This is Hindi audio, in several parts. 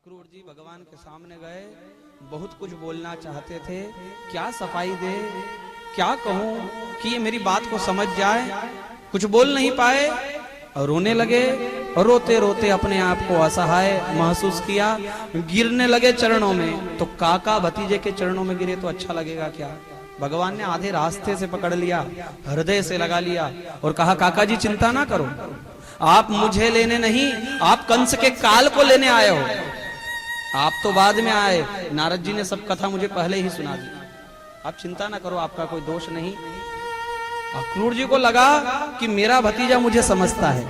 अक्रूर जी भगवान के सामने गए, बहुत कुछ बोलना चाहते थे, क्या सफाई दे, क्या कहूं कि ये मेरी बात को समझ जाए। कुछ बोल नहीं पाए और रोने लगे और रोते रोते अपने आप को असहाय महसूस किया, गिरने लगे चरणों में। तो काका भतीजे के चरणों में गिरे तो अच्छा लगेगा क्या? भगवान ने आधे रास्ते से पकड़ लिया, हृदय से लगा लिया और कहा, काका जी चिंता ना करो, आप मुझे लेने नहीं, आप कंस के काल को लेने आए हो। आप तो बाद में आए, नारद जी ने सब कथा मुझे पहले ही सुना दी। आप चिंता ना करो, आपका कोई दोष नहीं। अक्रूर जी को लगा कि मेरा भतीजा मुझे समझता है,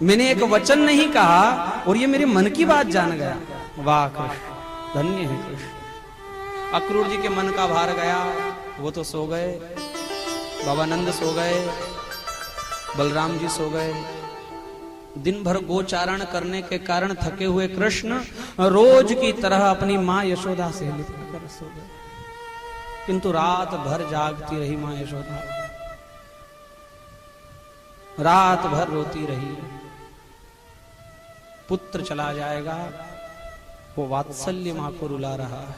मैंने एक वचन नहीं कहा और ये मेरे मन की बात जान गया। वाह कृष्ण, धन्य है कृष्ण। अक्रूर जी के मन का भार गया, वो तो सो गए, बाबा नंद सो गए, बलराम जी सो गए। दिन भर गोचारण करने के कारण थके हुए कृष्ण रोज की तरह अपनी मां यशोदा से लिपट सो गए। किंतु रात भर जागती रही मां यशोदा, रात भर रोती रही। पुत्र चला जाएगा, वो वात्सल्य मां को रुला रहा है।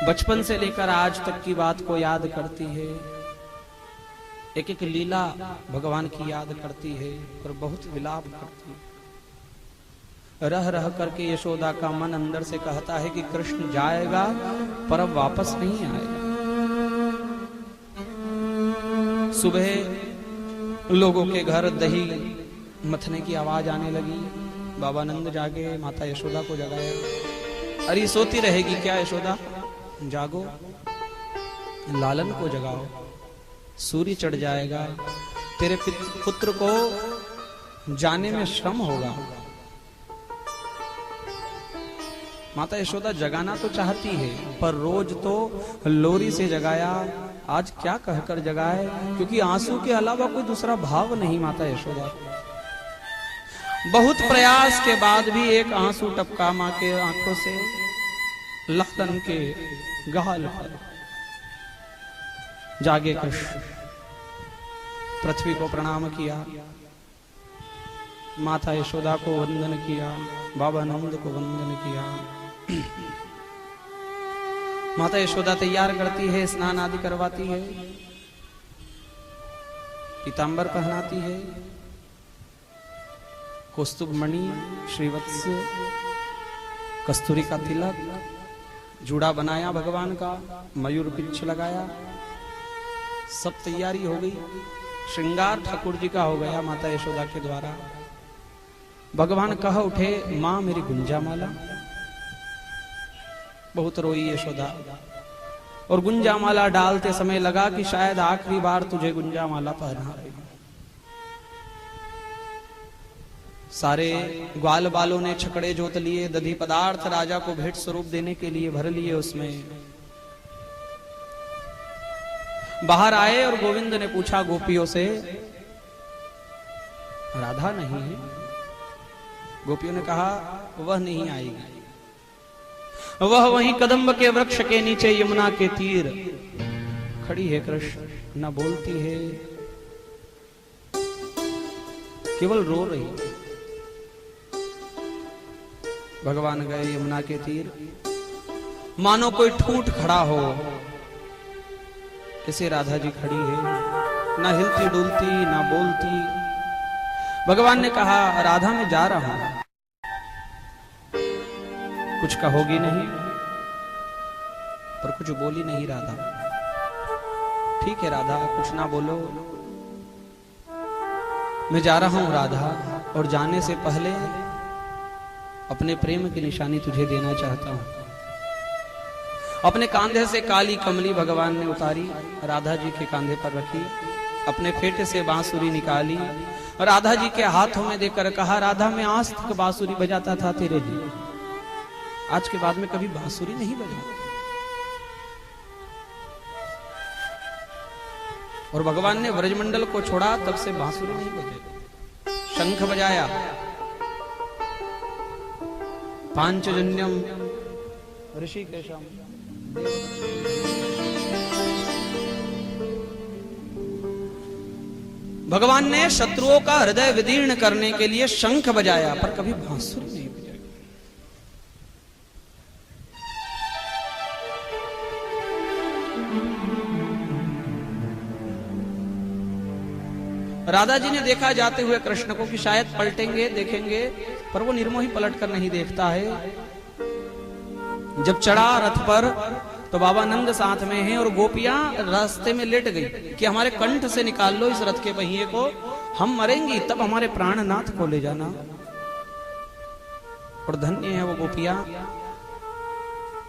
बचपन से लेकर आज तक की बात को याद करती है, एक एक लीला भगवान की याद करती है और बहुत विलाप करती है। रह रह करके यशोदा का मन अंदर से कहता है कि कृष्ण जाएगा पर अब वापस नहीं आएगा। सुबह लोगों के घर दही मथने की आवाज आने लगी। बाबा नंद जागे, माता यशोदा को जगाया। अरे सोती रहेगी क्या यशोदा, जागो, लालन को जगाओ, सूर्य चढ़ जाएगा, तेरे पुत्र को जाने में श्रम होगा। माता यशोदा जगाना तो चाहती है, पर रोज तो लोरी से जगाया, आज क्या कहकर जगाए, क्योंकि आंसू के अलावा कोई दूसरा भाव नहीं माता यशोदा। बहुत प्रयास के बाद भी एक आंसू टपका मां के आंखों से, लालन के गाल पर। जागे कृष्ण, पृथ्वी को प्रणाम किया, माता यशोदा को वंदन किया, बाबा नंद को वंदन किया। माता यशोदा तैयार करती है, स्नान आदि करवाती है, पीतांबर पहनाती है, कौस्तुभ मणि, श्रीवत्स, कस्तूरी का तिलक, जूड़ा बनाया भगवान का, मयूर पिच्छ लगाया, सब तैयारी हो गई। श्रृंगार ठाकुर जी का हो गया माता यशोदा के द्वारा। भगवान कह उठे, मां मेरी गुंजा माला। बहुत रोई यशोदा और गुंजा माला डालते समय लगा कि शायद आखिरी बार तुझे गुंजा माला पहना रही। सारे ग्वाल बालों ने छकड़े जोत लिए, दधी पदार्थ राजा को भेंट स्वरूप देने के लिए भर लिए उसमें। बाहर आए और गोविंद ने पूछा गोपियों से, राधा नहीं है? गोपियों ने कहा वह नहीं आएगी, वह वहीं कदम्ब के वृक्ष के नीचे यमुना के तीर खड़ी है कृष्ण, न बोलती है, केवल रो रही। भगवान गए यमुना के तीर, मानो कोई ठूठ खड़ा हो, ऐसे राधा जी खड़ी है, ना हिलती डुलती ना बोलती। भगवान ने कहा, राधा मैं जा रहा हूं, कुछ कहोगी नहीं? पर कुछ बोली नहीं राधा। ठीक है राधा, कुछ ना बोलो, मैं जा रहा हूं राधा, और जाने से पहले अपने प्रेम की निशानी तुझे देना चाहता हूं। अपने कांधे से काली कमली भगवान ने उतारी, राधा जी के कांधे पर रखी, अपने फेटे से बांसुरी निकाली, राधा जी के हाथों में देकर कहा, राधा मैं आज तक बांसुरी बजाता था तेरे लिए, आज के बाद में कभी बांसुरी नहीं बजाऊंगा। और भगवान ने व्रजमंडल को छोड़ा, तब से बांसुरी नहीं बजाई, शंख बजाया। पांचजन्यम ऋषिकेशम, भगवान ने शत्रुओं का हृदय विदीर्ण करने के लिए शंख बजाया, पर कभी बांसुरी नहीं बजाई। राधा जी ने देखा जाते हुए कृष्ण को कि शायद पलटेंगे, देखेंगे, पर वो निर्मोही पलट कर नहीं देखता है। जब चढ़ा रथ पर तो बाबा नंद साथ में हैं और गोपियां रास्ते में लेट गई कि हमारे कंठ से निकाल लो इस रथ के पहिए को, हम मरेंगी तब हमारे प्राणनाथ को ले जाना। और धन्य है वो गोपियां,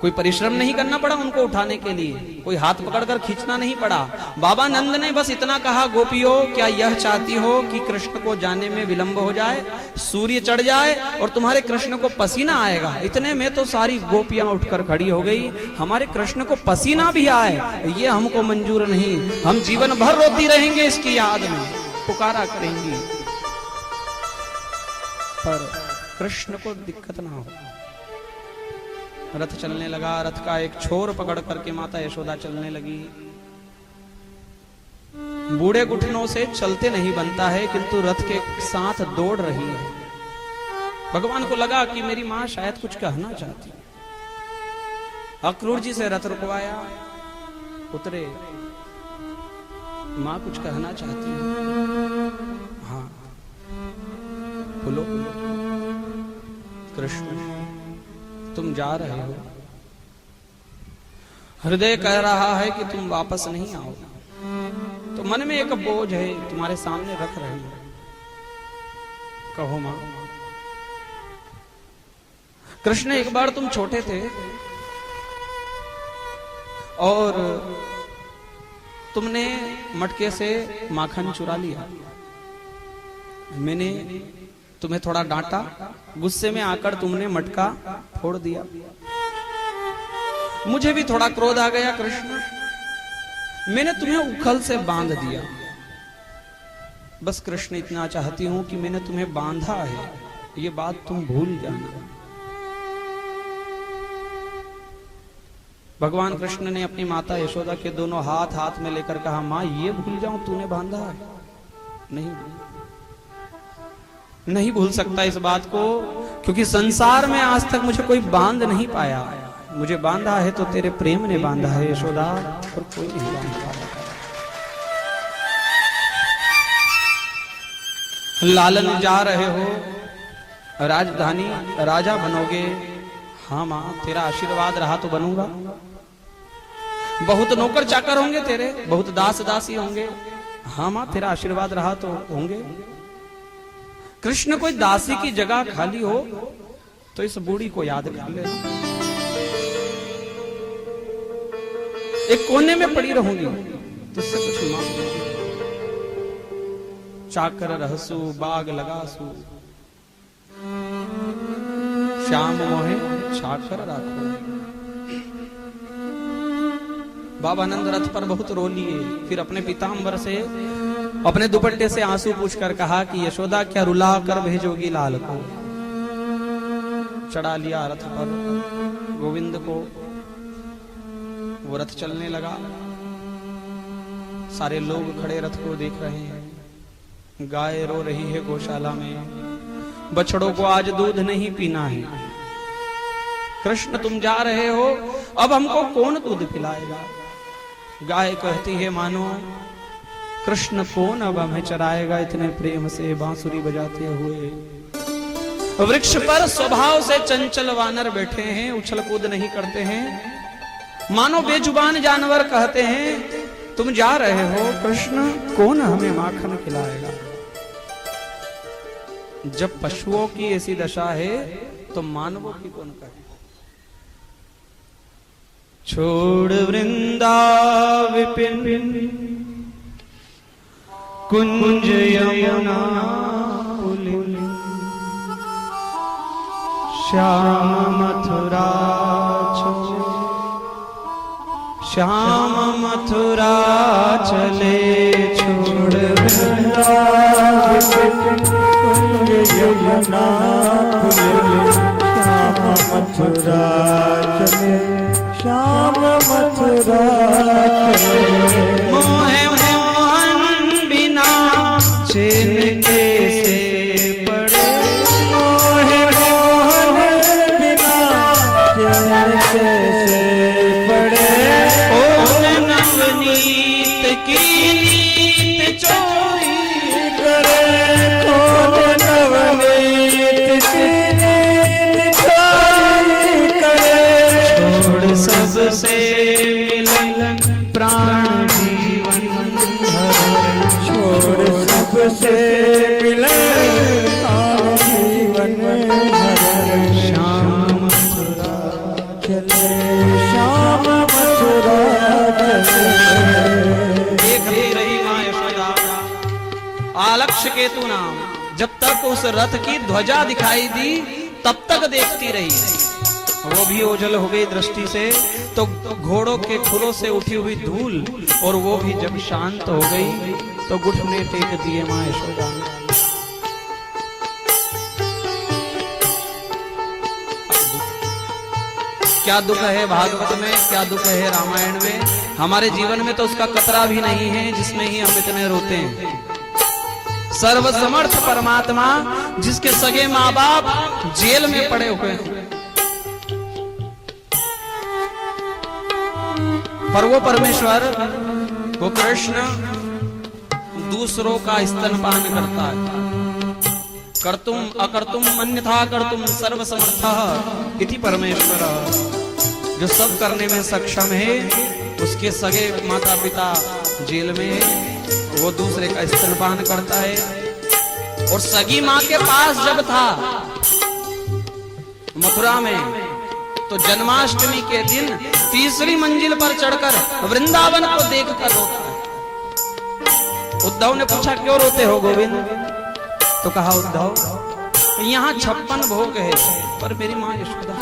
कोई परिश्रम नहीं करना पड़ा उनको उठाने के लिए, कोई हाथ पकड़कर खींचना नहीं पड़ा। बाबा नंद ने बस इतना कहा, गोपियों क्या यह चाहती हो कि कृष्ण को जाने में विलंब हो जाए, सूर्य चढ़ जाए और तुम्हारे कृष्ण को पसीना आएगा। इतने में तो सारी गोपियां उठकर खड़ी हो गई, हमारे कृष्ण को पसीना भी आए ये हमको मंजूर नहीं, हम जीवन भर रोती रहेंगे इसकी याद में, पुकारा करेंगी, पर कृष्ण को दिक्कत ना हो। रथ चलने लगा, रथ का एक छोर पकड़ करके माता यशोदा चलने लगी। बूढ़े घुटनों से चलते नहीं बनता है, किंतु रथ के साथ दौड़ रही है। भगवान को लगा कि मेरी मां शायद कुछ कहना चाहती है। अक्रूर जी से रथ रुकवाया, उतरे, मां कुछ कहना चाहती है। हाँ बोलो कृष्ण तुम जा रहे हो, हृदय कह रहा है कि तुम वापस नहीं आओ, तो मन में एक बोझ है तुम्हारे सामने रख रहे हो, कहो मां। कृष्ण एक बार तुम छोटे थे और तुमने मटके से माखन चुरा लिया, मैंने तुम्हें थोड़ा डांटा, गुस्से में आकर तुमने मटका फोड़ दिया, मुझे भी थोड़ा क्रोध आ गया कृष्ण, मैंने तुम्हें उखल से बांध दिया। बस कृष्ण इतना चाहती हूं कि मैंने तुम्हें बांधा है, ये बात तुम भूल जाना। भगवान कृष्ण ने अपनी माता यशोदा के दोनों हाथ हाथ में लेकर कहा, मां ये भूल जाऊं तूने बांधा है, नहीं भूल सकता इस बात को, क्योंकि संसार में आज तक मुझे कोई बांध नहीं पाया, मुझे बांधा है तो तेरे प्रेम ने बांधा है यशोदा, और कोई नहीं बांध पाया। लालन जा रहे हो, राजधानी राजा बनोगे, हाँ मां तेरा आशीर्वाद रहा तो बनूंगा। बहुत नौकर चाकर होंगे तेरे, बहुत दास दासी होंगे, हाँ मां तेरा आशीर्वाद रहा तो होंगे। कृष्ण कोई दासी की जगह खाली हो तो इस बूढ़ी को याद कर ले, एक कोने में पड़ी रहूंगी तुझसे कुछ मांग, चाकर रहसु बाग लगासु, श्याम मोहे चाकर राखो। बाबा नंद रथ पर बहुत रो लिए, फिर अपने पीतांबर से अपने दुपट्टे से आंसू पूछकर कहा कि यशोदा क्या रुला कर भेजोगी लाल को। चढ़ा लिया रथ पर गोविंद को, वो रथ चलने लगा, सारे लोग खड़े रथ को देख रहे हैं। गाय रो रही है गौशाला में, बछड़ों को आज दूध नहीं पीना है। कृष्ण तुम जा रहे हो, अब हमको कौन दूध पिलाएगा। गाय कहती है मानो कृष्ण कौन अब हमें चराएगा इतने प्रेम से बांसुरी बजाते हुए। वृक्ष पर स्वभाव से चंचल वानर बैठे हैं, उछल कूद नहीं करते हैं, मानो बेजुबान जानवर कहते हैं तुम जा रहे हो कृष्ण, कौन हमें माखन खिलाएगा। जब पशुओं की ऐसी दशा है तो मानवों की कौन कहे। छोड़ वृंदा विपिन कुंज यमुना पुलिन, श्याम मथुरा श्याम मथुरा चले। छोड़ वृंदा विपिन कुंज यमुना पुलिन, श्याम मथुरा चले, श्याम मथुरा चले। मोहे मोहन बिना जब तक उस रथ की ध्वजा दिखाई दी तब तक देखती रही, वो भी ओझल हो गई दृष्टि से। तो घोड़ों के खुरों से उठी हुई धूल और वो भी जब शांत हो गई तो घुटने टेक दिए मां यशोदा ने। क्या दुख है भागवत में, क्या दुख है रामायण में। हमारे जीवन में तो उसका कतरा भी नहीं है जिसमें ही हम इतने रोते हैं। सर्वसमर्थ परमात्मा जिसके सगे माँ बाप जेल में पड़े हुए हैं, पर वो परमेश्वर, वो कृष्ण दूसरों का स्तनपान करता है। कर्तुम अकर्तुम अन्यथा कर्तुम सर्वसमर्थः इति परमेश्वर, जो सब करने में सक्षम है, उसके सगे माता पिता जेल में है, वो दूसरे का स्तनपान करता है। और सगी माँ के पास जब था मथुरा में, तो जन्माष्टमी के दिन तीसरी मंजिल पर चढ़कर वृंदावन को देखकर रोता है। उद्धव ने पूछा क्यों रोते हो गोविंद? तो कहा उद्धव यहाँ 56 भोग है पर मेरी माँ यशोदा,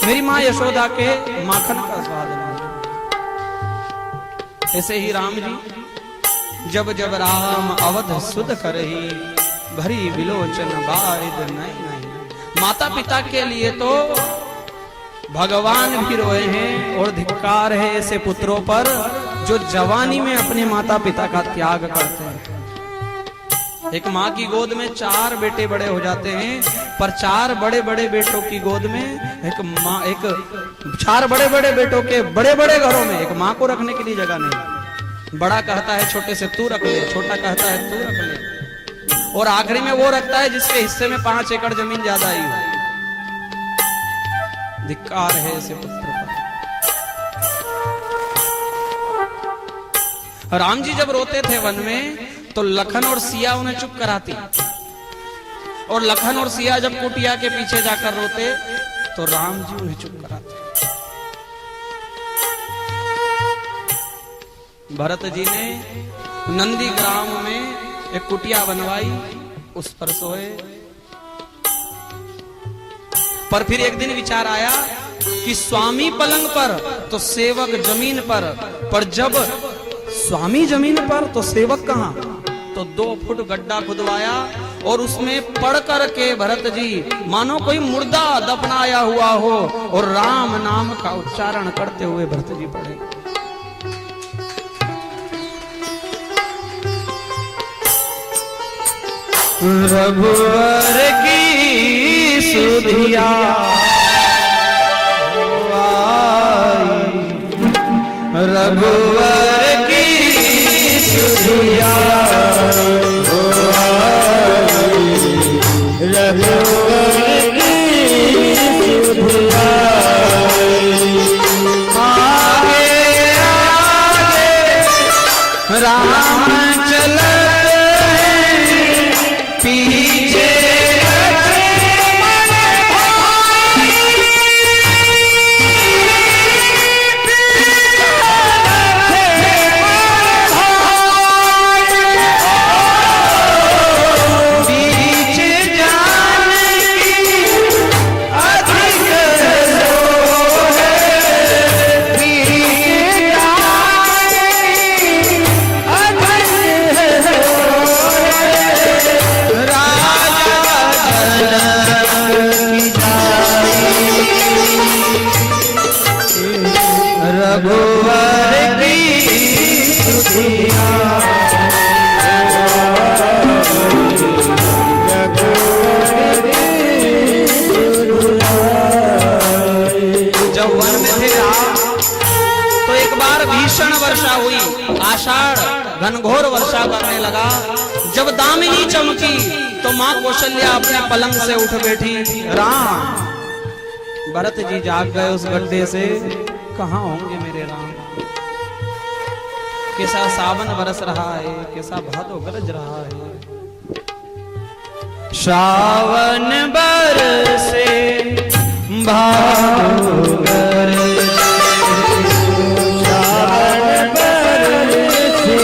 मेरी माँ यशोदा के माखन का स्वाद नहीं। ऐसे ही राम जी जब जब राम अवध सुध करही भरी विलोचन बारिद नहीं। माता पिता के लिए तो भगवान भी रोए हैं और धिक्कार है ऐसे पुत्रों पर जो जवानी में अपने माता पिता का त्याग करते हैं। एक माँ की गोद में 4 बेटे बड़े हो जाते हैं, पर 4 बड़े बड़े बेटों की गोद में एक 4 बड़े बड़े बेटों के बड़े बड़े घरों में एक माँ को रखने के लिए जगह नहीं। बड़ा कहता है छोटे से तू रख ले, छोटा कहता है तू रख ले, और आखिरी में वो रखता है जिसके हिस्से में 5 एकड़ जमीन ज्यादा आई हो। धिक्कार है ऐसे पुत्र पर। राम जी जब रोते थे वन में तो लखन और सिया उन्हें चुप कराती, और लखन और सिया जब कुटिया के पीछे जाकर रोते तो राम जी उन्हें चुप कराते। भरत जी ने नंदी ग्राम में एक कुटिया बनवाई, उस पर सोए। पर फिर एक दिन विचार आया कि स्वामी पलंग पर तो सेवक जमीन पर जब स्वामी जमीन पर तो सेवक कहां? तो 2 फुट गड्ढा खुदवाया और उसमें पड़ कर के भरत जी मानो कोई मुर्दा दफनाया हुआ हो, और राम नाम का उच्चारण करते हुए भरत जी पड़े। रघुवर की सुधिया रघुवर की सुधिया रघुवर की सुधिया आगे आगे राम चल पीछे वर्षा हुई, आषाढ़ घनघोर वर्षा करने लगा। जब दामिनी चमकी तो मां कौशल्या अपने पलंग से उठ बैठी। राम, भरत जी जाग गए उस गड्ढे से, कहां होंगे मेरे राम? कैसा सावन बरस रहा है, कैसा भादो गरज रहा है। सावन बरसे भादो गरजे, सावन बरसे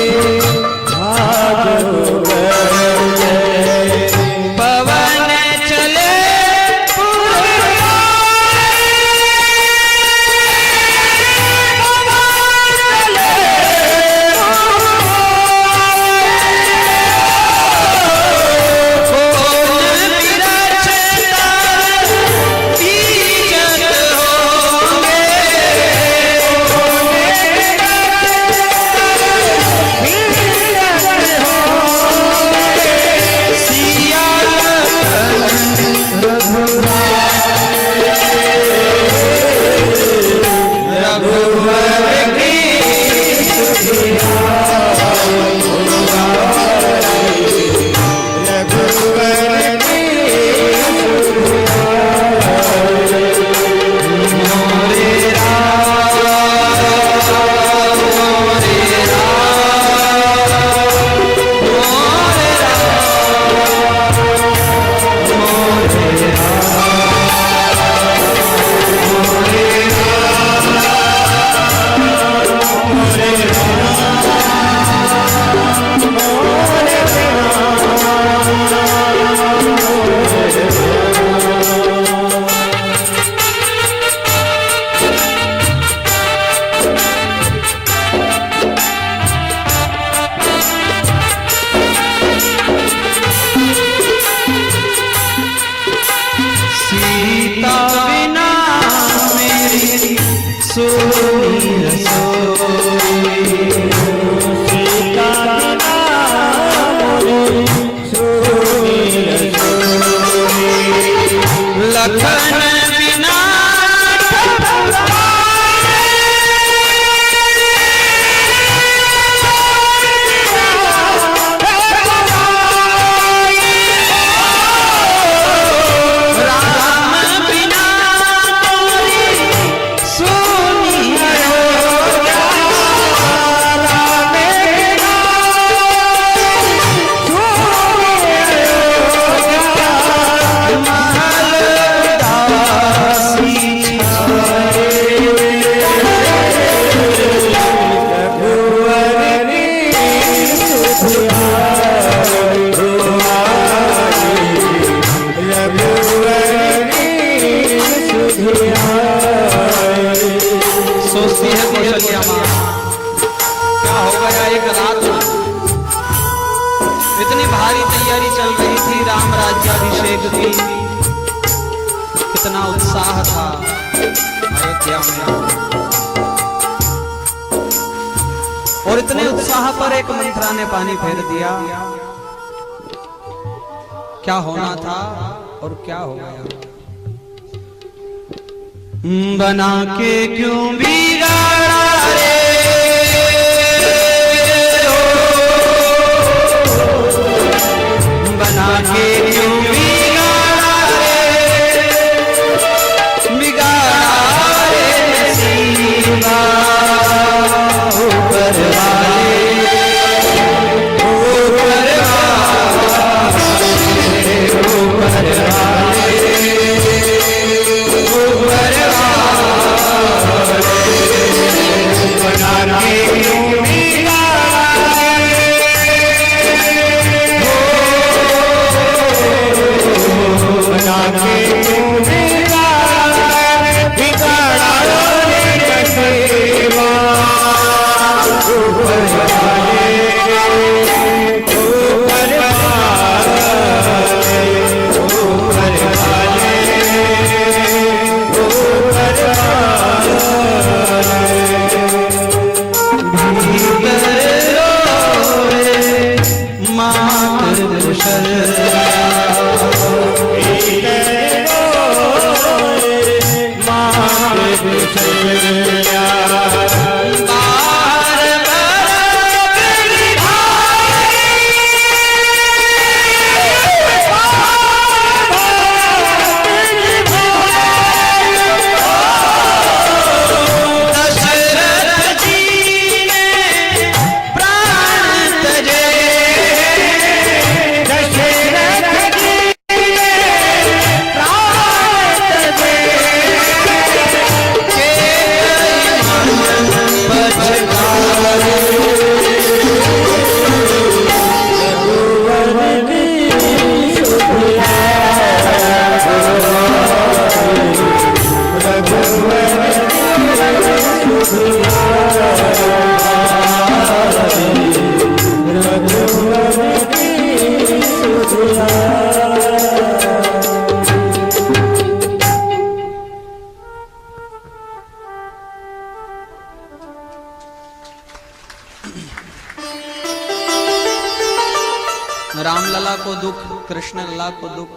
राज्याभिषेक की कितना उत्साह था अयोध्या में, और इतने उत्साह पर एक मंत्रा ने पानी फेर दिया। क्या होना था और क्या हो गया। बना के क्यों बिगाड़ा रे, बना के क्यों बिगाड़ा रे, बिगाड़ा रे नसीबा ऊपर वाले, ऊपर वाले, ऊपर वाले, ऊपर बना के क्यों बिगाड़ा बना के क्यों बिगाड़ा रे नसीबा ऊपर वाले, ऊपर वाले, ऊपर वाले, ऊपर वाले। भीतर रोए मात कुशल, रामलला को दुख, कृष्ण लला को दुख,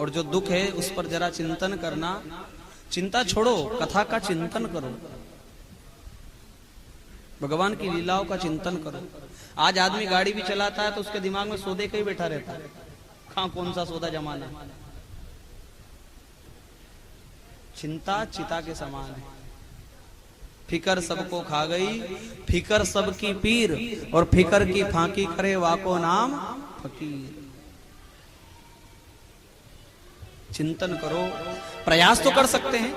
और जो दुख है उस पर जरा चिंतन करना। चिंता छोड़ो, कथा का चिंतन करो, भगवान की लीलाओं का चिंतन करो। आज आदमी गाड़ी भी चलाता है तो उसके दिमाग में सौदे का ही बैठा रहता है, कहां कौन सा सौदा जमाना है। चिंता चिता के समान है। फिकर सबको खा गई, फिकर सबकी पीर, और फिकर की फांकी करे वाको नाम फकीर। चिंतन करो, प्रयास तो कर सकते हैं,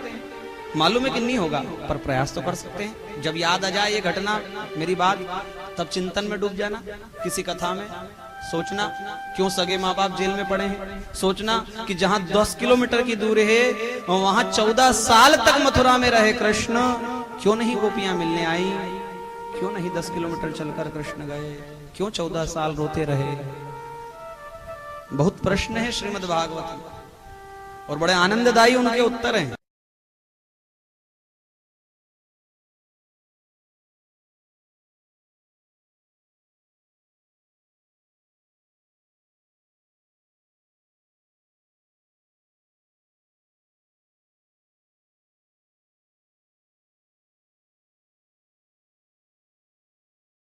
मालूम है कि नहीं होगा, पर प्रयास तो कर सकते हैं। जब याद आ जाए ये घटना, मेरी बात, तब चिंतन में डूब जाना। किसी कथा में सोचना क्यों सगे माँ बाप जेल में पड़े हैं, सोचना कि जहां 10 किलोमीटर की दूरी है वहां 14 साल तक मथुरा में रहे कृष्ण, क्यों नहीं गोपियां मिलने आई, क्यों नहीं 10 किलोमीटर चलकर कृष्ण गए, क्यों 14 साल रोते रहे। बहुत प्रश्न है श्रीमद् भागवत, और बड़े आनंददायी उनके उत्तर हैं।